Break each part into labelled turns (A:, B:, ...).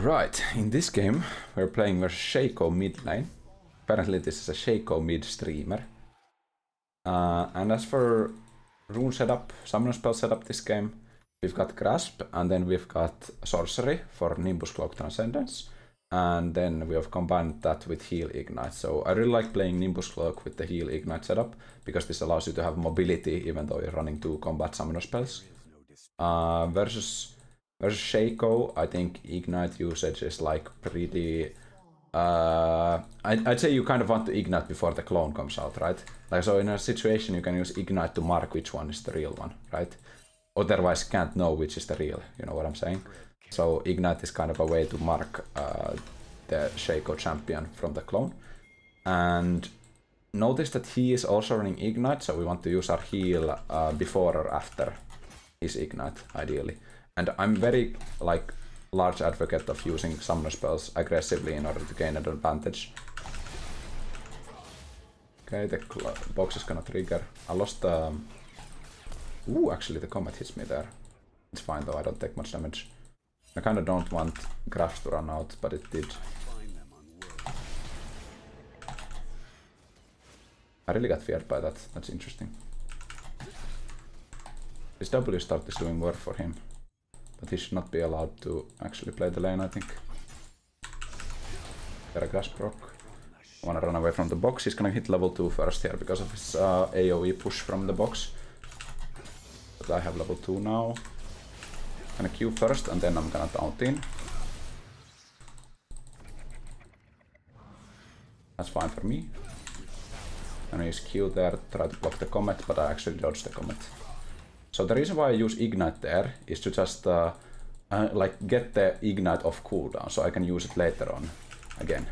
A: Right, in this game we're playing versus Shaco mid lane. Apparently this is a Shaco mid streamer. And as for rune setup, summoner spell setup this game, we've got Grasp, and then we've got Sorcery for Nimbus Cloak Transcendence. And then we have combined that with Heal Ignite. So I really like playing Nimbus Cloak with the Heal Ignite setup, because this allows you to have mobility even though you're running 2 combat summoner spells. Versus Shaco, I think Ignite usage is like pretty... I'd say you kind of want to Ignite before the clone comes out, right? Like, so in a situation you can use Ignite to mark which one is the real one, right? Otherwise can't know which is the real, you know what I'm saying? So Ignite is kind of a way to mark the Shaco champion from the clone. And notice that he is also running Ignite, so we want to use our heal before or after his Ignite, ideally. And I'm very like large advocate of using summoner spells aggressively in order to gain an advantage. Okay, the box is gonna trigger. I lost the... Ooh, actually the comet hits me there. It's fine though, I don't take much damage. I kinda don't want Grasp to run out, but it did. I really got feared by that, that's interesting. This W start is doing work for him. But he should not be allowed to actually play the lane, I think. Get a Grasp proc. I wanna run away from the box. He's gonna hit level 2 first here because of his AoE push from the box. But I have level 2 now. I'm gonna Q first and then I'm gonna taunt in. That's fine for me. I'm gonna use Q there, try to block the comet, but I actually dodged the comet. So the reason why I use Ignite there is to just like get the Ignite off cooldown, so I can use it later on again.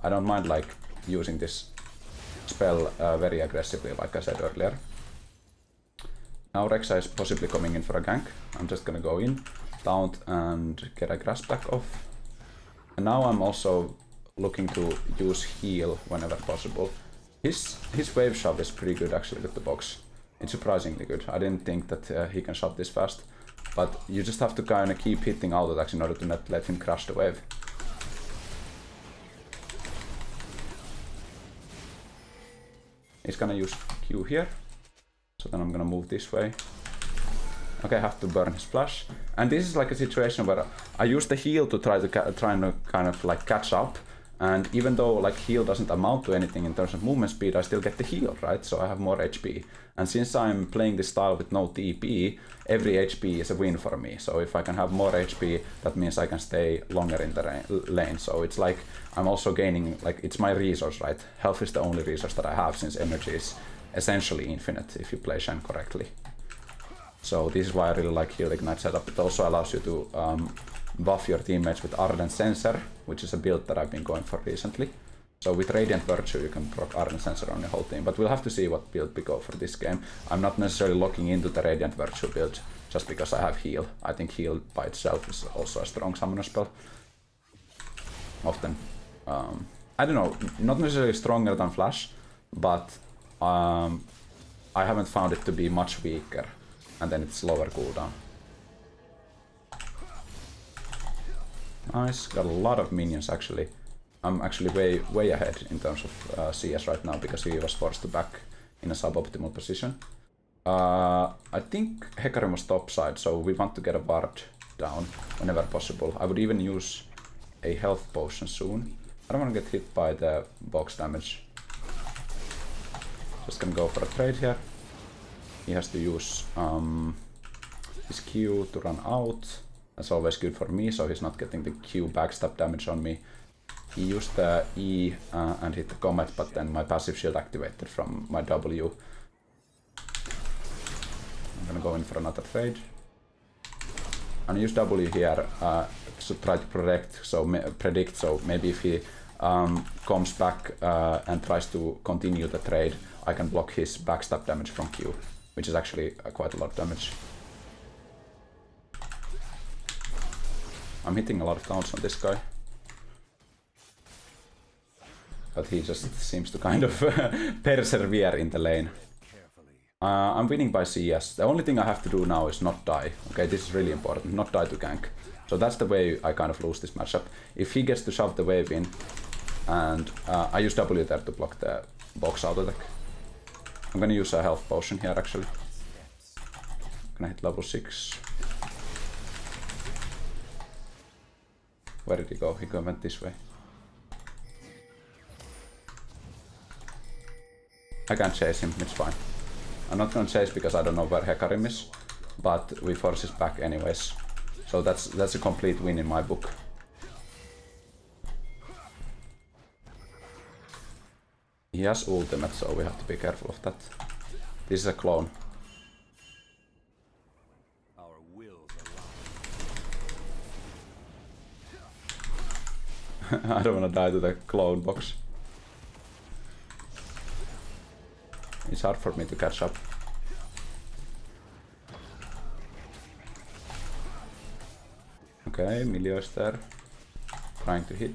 A: I don't mind like using this spell very aggressively, like I said earlier. Now Rexa is possibly coming in for a gank. I'm just gonna go in, taunt and get a Grasp back off. And now I'm also looking to use heal whenever possible. His wave shove is pretty good actually with the box. It's surprisingly good. I didn't think that he can shove this fast, but you just have to kind of keep hitting auto attacks in order to not let him crash the wave. He's gonna use Q here, so then I'm gonna move this way. Okay, I have to burn his flash, and this is like a situation where I use the heal to try to kind of like catch up. And even though like heal doesn't amount to anything in terms of movement speed, I still get the heal, right? So I have more HP. And since I'm playing this style with no TP, every HP is a win for me. So if I can have more HP, that means I can stay longer in the lane. So it's like I'm also gaining, like it's my resource, right? Health is the only resource that I have, since energy is essentially infinite if you play Shen correctly. So this is why I really like Heal Ignite setup. It also allows you to buff your teammates with Ardent Sensor, which is a build that I've been going for recently. So with Radiant Virtue you can proc Ardent Sensor on your whole team, but we'll have to see what build we go for this game. I'm not necessarily locking into the Radiant Virtue build just because I have heal. I think heal by itself is also a strong summoner spell. Often. I don't know, not necessarily stronger than Flash, but I haven't found it to be much weaker, and then it's lower cooldown. Nice, got a lot of minions actually. I'm actually way ahead in terms of CS right now because he was forced to back in a suboptimal position. I think Hecarim was top side, so we want to get a ward down whenever possible. I would even use a health potion soon. I don't want to get hit by the box damage. Just gonna go for a trade here. He has to use his Q to run out. That's always good for me, so he's not getting the Q backstab damage on me. He used the E and hit the comet, but then my passive shield activated from my W. I'm gonna go in for another trade. I'm gonna use W here to try to predict, so maybe if he comes back and tries to continue the trade, I can block his backstab damage from Q, which is actually quite a lot of damage. I'm hitting a lot of taunts on this guy. But he just seems to kind of persevere in the lane. I'm winning by CS. The only thing I have to do now is not die. Okay, this is really important. Not die to gank. So that's the way I kind of lose this matchup. If he gets to shove the wave in, and I use W there to block the box auto attack. I'm gonna use a health potion here actually. Gonna hit level 6. Where did he go? He went this way. I can't chase him, it's fine. I'm not gonna chase because I don't know where Hecarim is, but we force his back anyways. So that's a complete win in my book. He has ultimate, so we have to be careful of that. This is a clone. I don't wanna die to the clone box. It's hard for me to catch up. Okay, Milio is there. Trying to hit.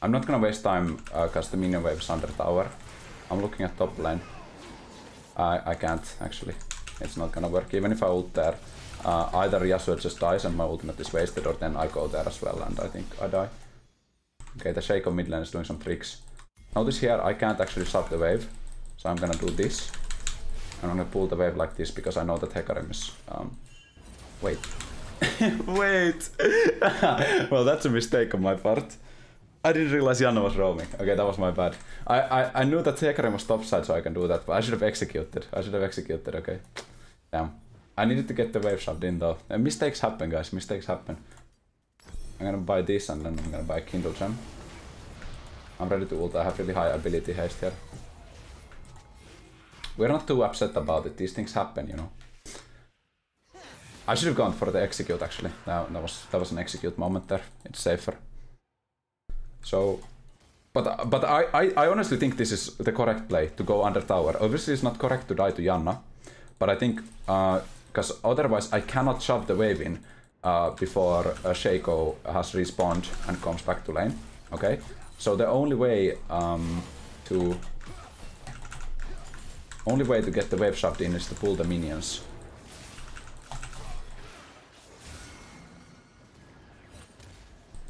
A: I'm not gonna waste time cause the minion wave is under tower. I'm looking at top lane. I can't actually. It's not gonna work. Even if I ult there, either Yasuo just dies and my ultimate is wasted, or then I go there as well and I think I die. Okay, the Shaco mid lane is doing some tricks. Notice here I can't actually stop the wave. So I'm gonna do this. And I'm gonna pull the wave like this because I know that Hecarim is... Wait. Wait! Well, that's a mistake on my part. I didn't realize Janna was roaming. Okay, that was my bad. I knew that Hecarim was topside so I can do that, but I should have executed. Okay. Damn. I needed to get the wave shoved in though. And mistakes happen, guys. Mistakes happen. I'm gonna buy this and then I'm gonna buy Kindle Gem. I'm ready to ult. I have really high ability haste here. We're not too upset about it. These things happen, you know. I should have gone for the execute actually. That was an execute moment there. It's safer. So, but I honestly think this is the correct play to go under tower. Obviously, it's not correct to die to Janna, but I think because otherwise I cannot shove the wave in before Shaco has respawned and comes back to lane. Okay, so the only way to get the wave shoved in is to pull the minions.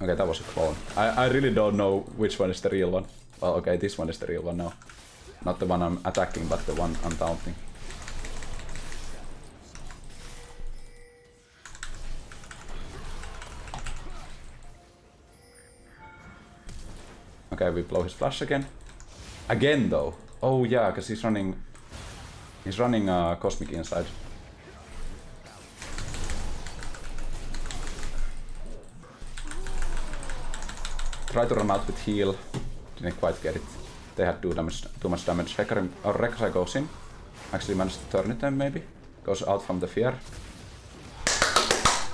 A: Okay, that was a clone. I really don't know which one is the real one. Well, okay, this one is the real one now. Not the one I'm attacking, but the one I'm taunting. Okay, we blow his flash again. Again though. Oh yeah, because he's running Cosmic inside. Try to run out with heal. Didn't quite get it. They had too much damage. Hecarim or Rek'Sai goes in. Actually managed to turn it then maybe. Goes out from the fear.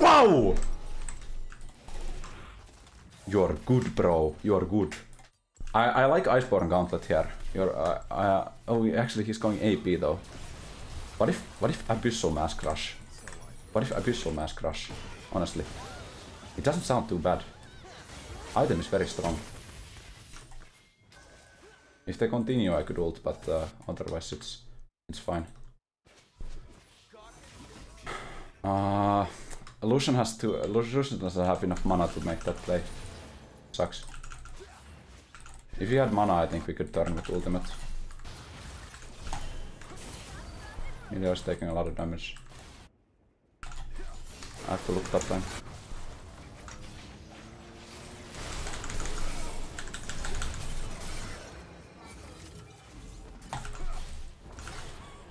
A: Wow! You're good, bro. You're good. I like Iceborne Gauntlet here. Oh, actually he's going AP though. What if Abyssal Mass Crush? What if Abyssal Mass Crush? Honestly, it doesn't sound too bad. Item is very strong. If they continue, I could ult, but otherwise it's fine. Lucian doesn't have enough mana to make that play. Sucks. If he had mana, I think we could turn with ultimate. Milio is taking a lot of damage. I have to look top lane.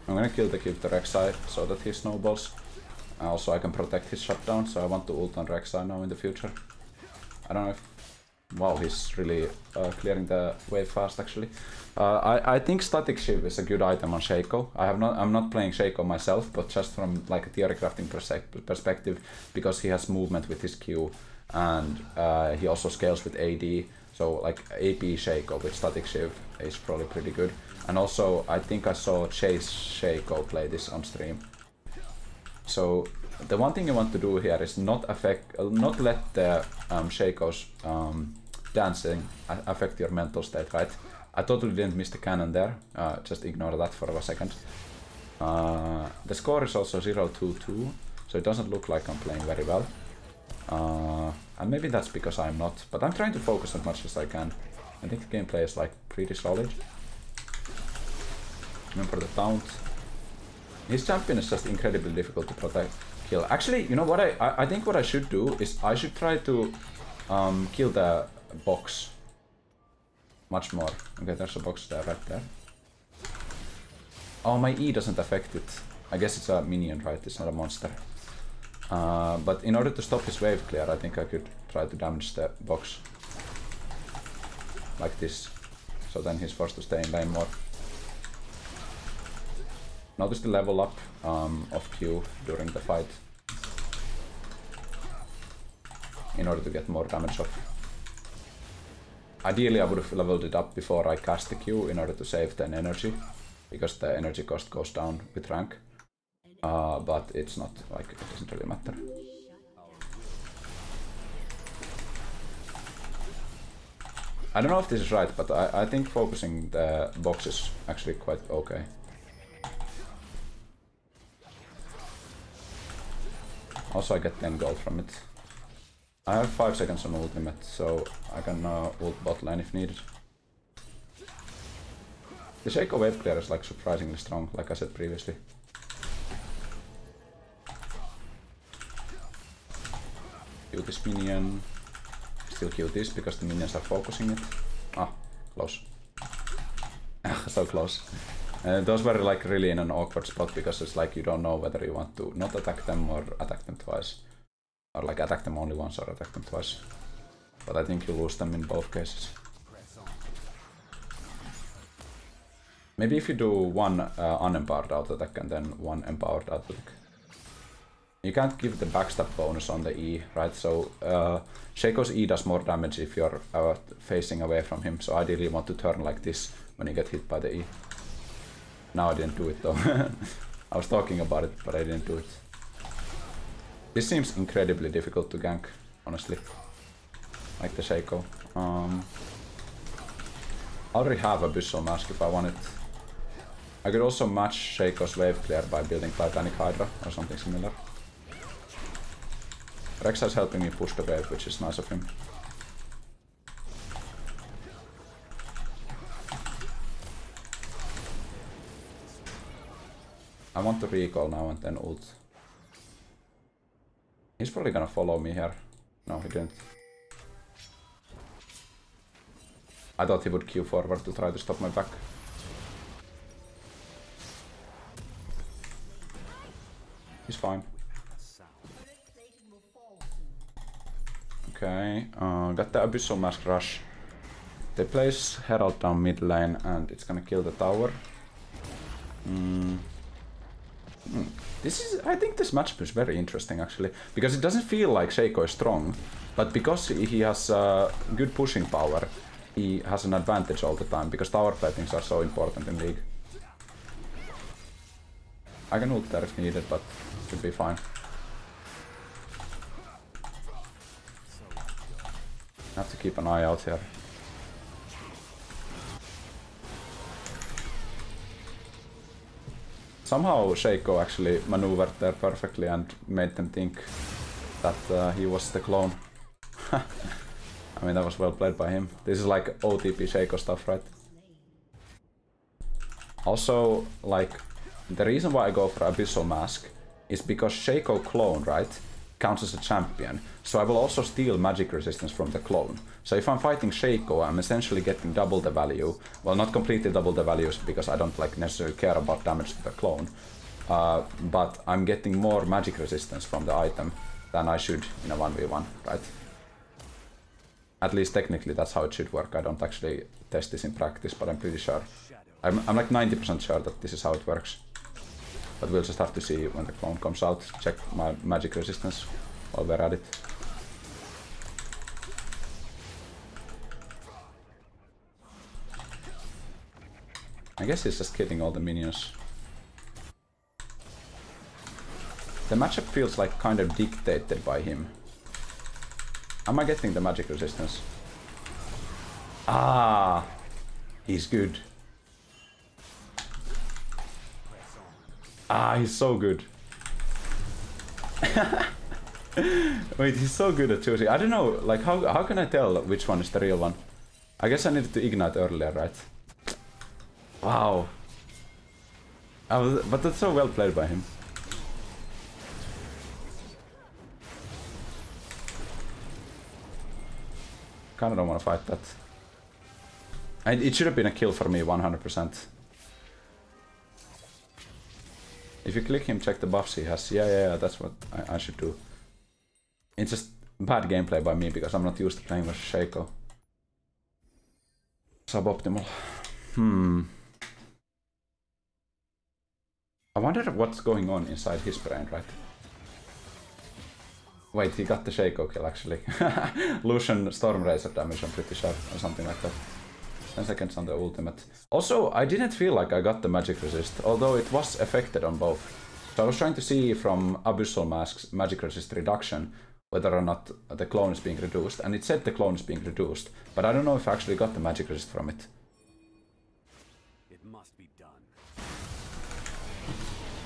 A: I'm gonna kill the Rek'Sai so that he snowballs. Also, I can protect his shutdown, so I want to ult on Rek'Sai now in the future. I don't know if... Wow, he's really clearing the wave fast actually. I think Static Shiv is a good item on Shaco. I'm not playing Shaco myself, but just from like a theory crafting perspective, because he has movement with his Q and he also scales with AD. So like AP Shaco with Static Shiv is probably pretty good. And also I think I saw Chase Shaco play this on stream. So the one thing you want to do here is not let the Shaco's dancing affect your mental state, right? I totally didn't miss the cannon there, just ignore that for a second. The score is also 0-2-2, so it doesn't look like I'm playing very well. And maybe that's because I'm not, but I'm trying to focus as much as I can. I think the gameplay is like pretty solid. Remember the taunt. His champion is just incredibly difficult to protect, kill. Actually, you know what I think what I should do is I should try to kill the box much more. Okay, there's a box there, right there. Oh, my E doesn't affect it. I guess it's a minion, right? It's not a monster. But in order to stop his wave clear, I think I could try to damage the box. Like this. So then he's forced to stay in lane more. Notice the level up of Q during the fight. In order to get more damage off. Ideally I would have leveled it up before I cast the Q in order to save the energy. Because the energy cost goes down with rank. But it's not, like, it doesn't really matter. I don't know if this is right, but I think focusing the box is actually quite okay. Also I get 10 gold from it. I have 5 seconds on ultimate, so I can ult bot lane if needed. The Shaco wave clear is like surprisingly strong, like I said previously. Kill this minion. Still kill this because the minions are focusing it. Ah, close. So close. Those were like really in an awkward spot because it's like you don't know whether you want to not attack them or attack them twice. Or like attack them only once or attack them twice. But I think you lose them in both cases. Maybe if you do one unempowered auto attack and then one empowered auto attack. You can't give the backstab bonus on the E, right? So Shaco's E does more damage if you're facing away from him. So ideally you want to turn like this when you get hit by the E. Now I didn't do it though. I was talking about it, but I didn't do it. This seems incredibly difficult to gank, honestly. Like the Shaco. I already have a Abyssal Mask if I want it. I could also match Shaco's wave clear by building Titanic Hydra or something similar. Rexa is helping me push the wave, which is nice of him. I want to recall now and then ult. He's probably gonna follow me here. No, he didn't. I thought he would Q forward to try to stop my back. He's fine. Okay, got the Abyssal Mask rush. They place Herald down mid lane and it's gonna kill the tower. This is, I think this matchup is very interesting actually, because it doesn't feel like Shaco is strong, but because he has good pushing power, he has an advantage all the time, because tower platings are so important in League. I can ult there if needed, but it should be fine. I have to keep an eye out here. Somehow Shaco actually maneuvered there perfectly and made them think that he was the clone. I mean, that was well played by him. This is like OTP Shaco stuff, right? Also, like, the reason why I go for Abyssal Mask is because Shaco clone, right, counts as a champion. So I will also steal magic resistance from the clone. So if I'm fighting Shaco, I'm essentially getting double the value. Well, not completely double the values because I don't like necessarily care about damage to the clone. But I'm getting more magic resistance from the item than I should in a 1v1, right? At least technically that's how it should work. I don't actually test this in practice, but I'm pretty sure. I'm like 90% sure that this is how it works. But we'll just have to see when the clone comes out. Check my magic resistance while we're at it. I guess he's just killing all the minions. The matchup feels like kind of dictated by him. Am I getting the magic resistance? Ah, he's good. Ah, he's so good. Wait, he's so good at choosing. I don't know, like how can I tell which one is the real one? I guess I needed to ignite earlier, right? Wow. But that's so well played by him. Kinda don't want to fight that. And it should have been a kill for me, 100%. If you click him, check the buffs he has. Yeah, that's what I should do. It's just bad gameplay by me because I'm not used to playing with Shaco. Suboptimal. I wonder what's going on inside his brain, right? Wait, he got the Shaco kill actually. Lucian Storm Razor damage, I'm pretty sure, or something like that. 10 seconds on the ultimate. Also, I didn't feel like I got the magic resist, although it was affected on both. So I was trying to see from Abyssal Mask's magic resist reduction whether or not the clone is being reduced, and it said the clone is being reduced, but I don't know if I actually got the magic resist from it.
B: It must be done.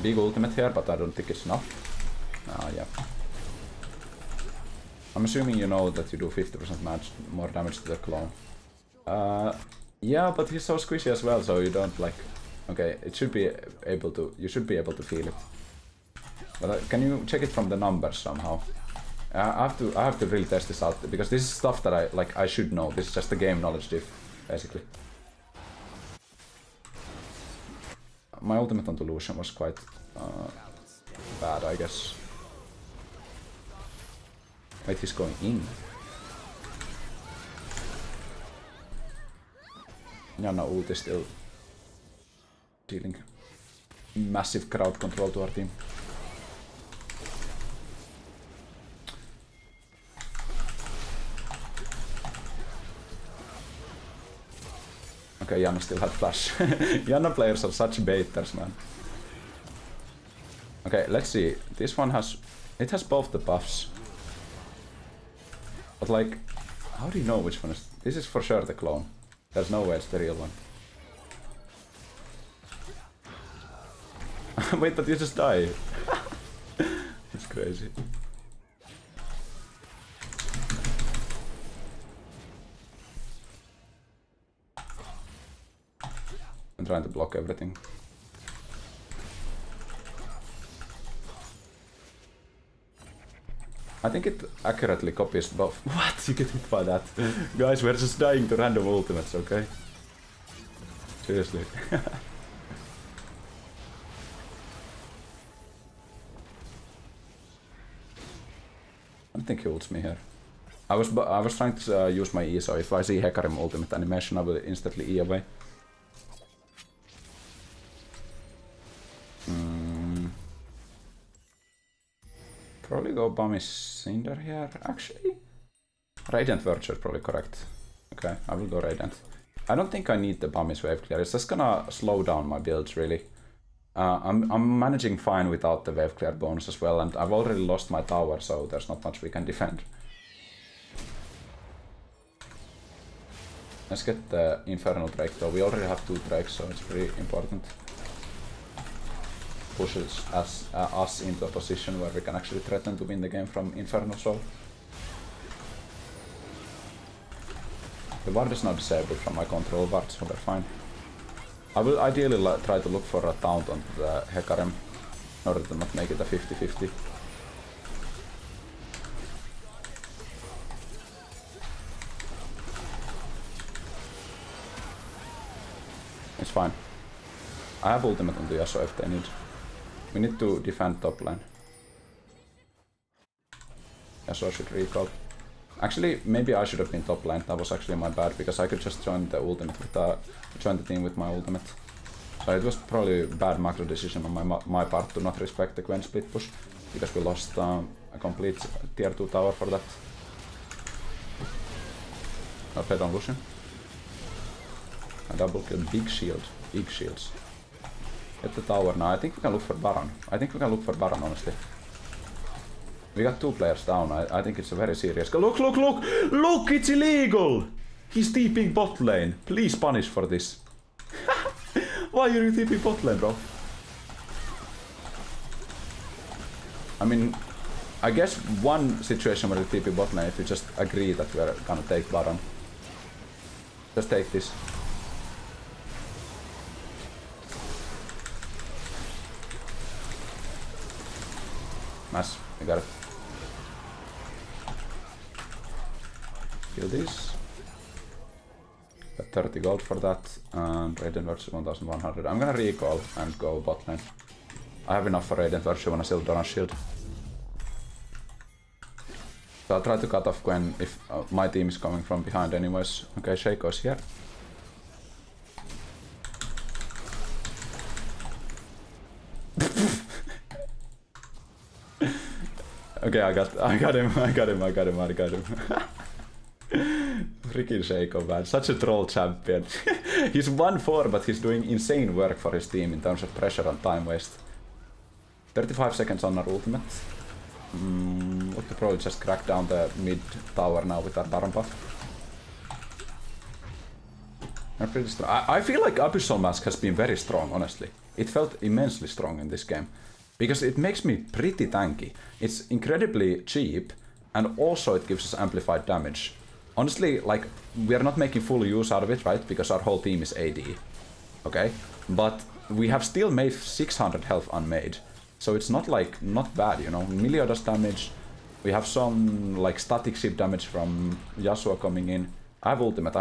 A: Big ultimate here, but I don't think it's enough. Yeah. I'm assuming you know that you do 50% more damage to the clone. Yeah, but he's so squishy as well, so you don't like... Okay, it should be able to... You should be able to feel it. But can you check it from the numbers somehow? I have to really test this out, because this is stuff that I should know. This is just the game knowledge diff, basically. My ultimate on Lucian was quite bad, I guess. Wait, he's going in. Janna ult is still dealing massive crowd control to our team. Okay, Janna still had flash. Janna players are such baiters, man. Okay, let's see. This one has... It has both the buffs. But like... How do you know which one is... This is for sure the clone. There's no way it's the real one. Wait, but you just die. It's crazy. I'm trying to block everything. I think it accurately copies both. What? You get hit by that? Guys, we're just dying to random ultimates, okay? Seriously. I don't think he ults me here. I was trying to use my E, so if I see Hecarim ultimate animation, I will instantly E away. Probably go Bummy Cinder here, actually. Radiant Virtue is probably correct. Okay, I will go Radiant. I don't think I need the Bummy's Wave Clear, it's just gonna slow down my builds, really. I'm managing fine without the Wave Clear bonus as well, and I've already lost my tower, so there's not much we can defend. Let's get the Infernal Drake though, we already have 2 Drakes, so it's pretty important. Pushes us into a position where we can actually threaten to win the game from Infernal Soul. The ward is now disabled from my control ward, so we're fine. I will ideally try to look for a taunt on the Hecarim in order to not make it a 50-50. It's fine. I have ultimate on the Yasuo if they need. We need to defend top lane. Yasuo should recall. Actually, maybe I should have been top lane. That was actually my bad, because I could just join the ultimate with join the team with my ultimate. So it was probably a bad macro decision on my part to not respect the Gwen split push, because we lost a complete tier 2 tower for that. I played on Lucian. A double kill, big shield, big shields. Get the tower now. I think we can look for Baron. Honestly. We got 2 players down. I think it's a very serious... Look! Look! It's illegal! He's TPing bot lane. Please punish for this. Why are you TPing bot lane, bro? I mean, I guess one situation where the TP bot lane, if you just agree that we're gonna take bottom. Just take this. Nice, we got it. Kill this. Got 30 gold for that, and Radiant Virtue 1100. I'm gonna recall and go bot lane. I have enough for Radiant Virtue when I still don't have shield. So I'll try to cut off Gwen if my team is coming from behind anyways. Okay, Shaco's here. Okay, I got him. Freaking Shaco, man. Such a troll champion. He's 1-4, but he's doing insane work for his team in terms of pressure and time waste. 35 seconds on our ultimate. We could probably just crack down the mid tower now with our Baron buff. They're pretty strong. I feel like Abyssal Mask has been very strong, honestly. It felt immensely strong in this game. Because it makes me pretty tanky. It's incredibly cheap, and also it gives us amplified damage. Honestly, like, we are not making full use out of it, right? Because our whole team is AD. Okay? But we have still made 600 health unmade. So it's not like, not bad, you know? Milio does damage. We have some, like, static ship damage from Yasuo coming in. I have ultimate.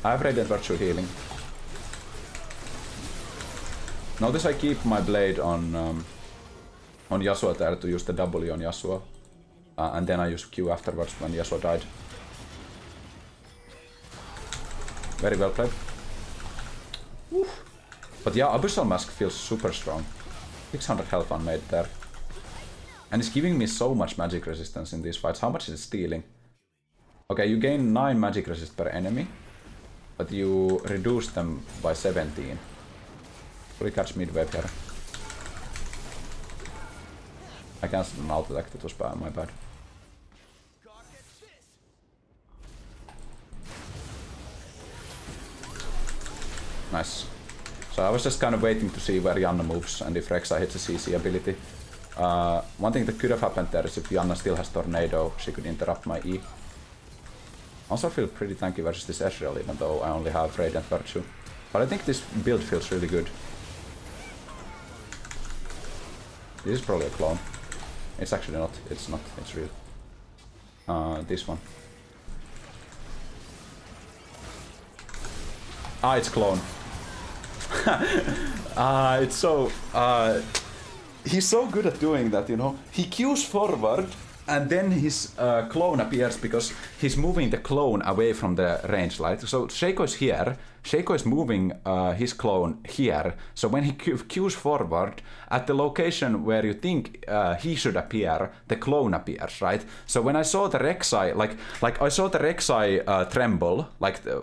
A: I have Radiant Virtue healing. Notice I keep my blade on Yasuo there to use the W on Yasuo. And then I use Q afterwards when Yasuo died. Very well played. Woo. But yeah, Abyssal Mask feels super strong. 600 health unmade there. And it's giving me so much magic resistance in these fights. How much is it stealing? Okay, you gain 9 magic resist per enemy. But you reduce them by 17. Will you catch mid-wave here? I cancelled an auto attack, that was bad, my bad. Nice. So I was just kind of waiting to see where Janna moves and if Rek'Sai hits a CC ability. One thing that could have happened there is if Janna still has Tornado, she could interrupt my E. Also feel pretty tanky versus this Ezreal, even though I only have Radiant Virtue. But I think this build feels really good. This is probably a clone. It's actually not. It's not. It's real. This one. Ah, it's clone. It's so... he's so good at doing that, you know. He queues forward, and then his clone appears because he's moving the clone away from the range light. So Shaco is here. Shaco is moving his clone here. So when he queues forward, at the location where you think he should appear, the clone appears, right? So when I saw the Rek'Sai, like I saw the Rek'Sai tremble,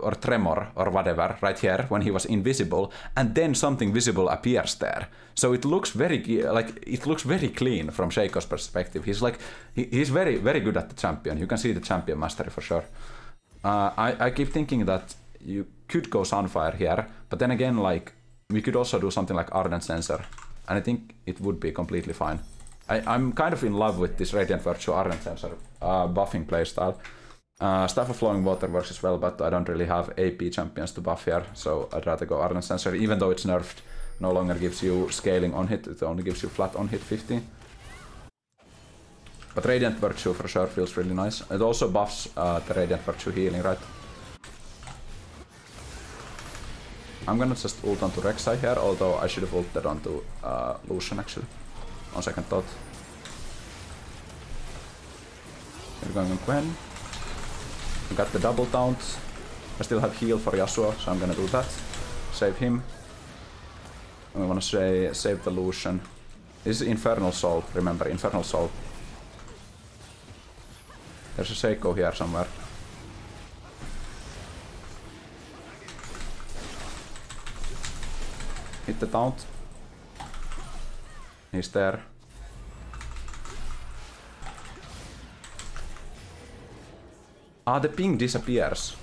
A: or tremor, or whatever, right here, when he was invisible, and then something visible appears there. So it looks very, it looks very clean from Shaco's perspective. He's like, he's very, very good at the champion. You can see the champion mastery for sure. I keep thinking that you could go Sunfire here, but then again, like, we could also do something like Ardent Sensor, and I think it would be completely fine. I'm kind of in love with this Radiant Virtue Ardent Sensor buffing playstyle. Staff of Flowing Water works as well, but I don't really have AP champions to buff here, so I'd rather go Ardent Sensor, even though it's nerfed. No longer gives you scaling on hit, it only gives you flat on hit 15. But Radiant Virtue for sure feels really nice. It also buffs the Radiant Virtue healing, right? I'm gonna just ult onto Rek'Sai here, although I should have ulted onto Lucian actually. On second thought. We're going on Gwen. We got the double taunt. I still have heal for Yasuo, so I'm gonna do that. Save him. And we wanna save the Lucian. This is Infernal Soul, remember, Infernal Soul. There's a Shaco here somewhere. Hit the taunt. He's there. Ah, the ping disappears.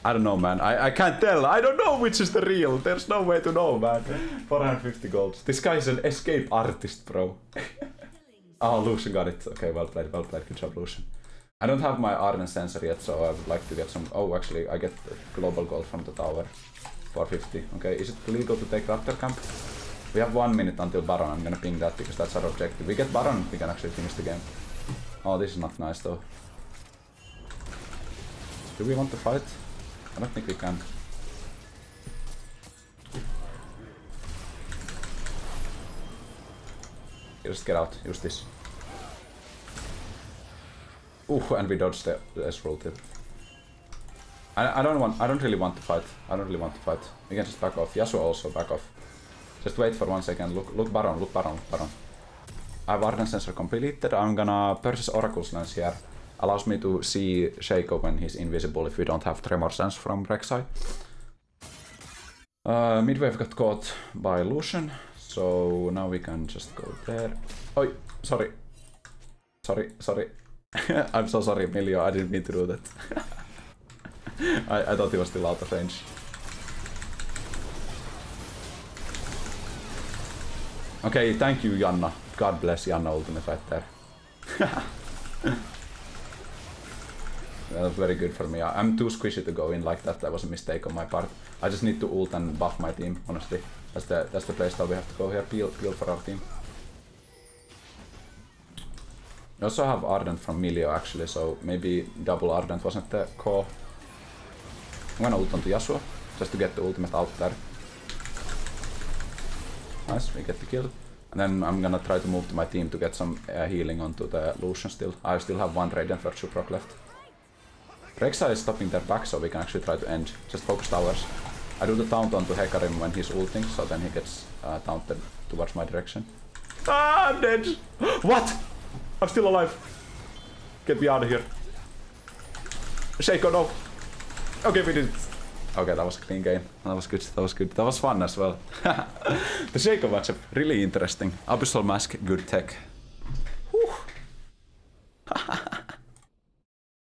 A: I don't know, man. I can't tell. I don't know which is the real. There's no way to know, man. 450 gold. This guy is an escape artist, bro. Oh, Lucian got it. Okay, well played, well played. Good job, Lucian. I don't have my Arden sensor yet, so I would like to get some... Oh, actually, I get global gold from the tower. 450. Okay, is it legal to take Raptor camp? We have 1 minute until Baron. I'm gonna ping that because that's our objective. We get Baron, we can actually finish the game. Oh, this is not nice though. Do we want to fight? I don't think we can. Just get out, use this. Ooh, and we dodged the S-roll tip. I don't really want to fight. I don't really want to fight. We can just back off. Yasuo also back off. Just wait for 1 second. Look Baron, look Baron, Baron. I have Arden sensor completed. I'm gonna purchase Oracle's lens here. Allows me to see Shaco when he's invisible if we don't have Tremor sense from Rek'Sai. Midwave got caught by Lucian, so now we can just go there. Oi, sorry. Sorry. I'm so sorry, Emilio, I didn't mean to do that. I thought he was still out of range. Okay, thank you, Janna. God bless Janna ultimate right there. That was very good for me. I'm too squishy to go in like that. That was a mistake on my part. I just need to ult and buff my team, honestly. That's the playstyle we have to go here. Peel for our team. We also have Ardent from Milio actually, so maybe double Ardent wasn't the call. I'm gonna ult onto Yasuo, just to get the ultimate out there. Nice, we get the kill. And then I'm gonna try to move to my team to get some healing onto the Lucian still. I still have 1 Radiant Virtue proc left. Rek'Sai is stopping their back, so we can actually try to end. Just focus towers. I do the taunt onto Hecarim when he's ulting, so then he gets taunted towards my direction. Ah, I'm dead! What? I'm still alive. Get me out of here. Shaco, no. Okay, we did it. Okay, that was a clean game. That was good, that was good. That was fun as well. The Shaco matchup, really interesting. Abyssal Mask, good tech. Whew.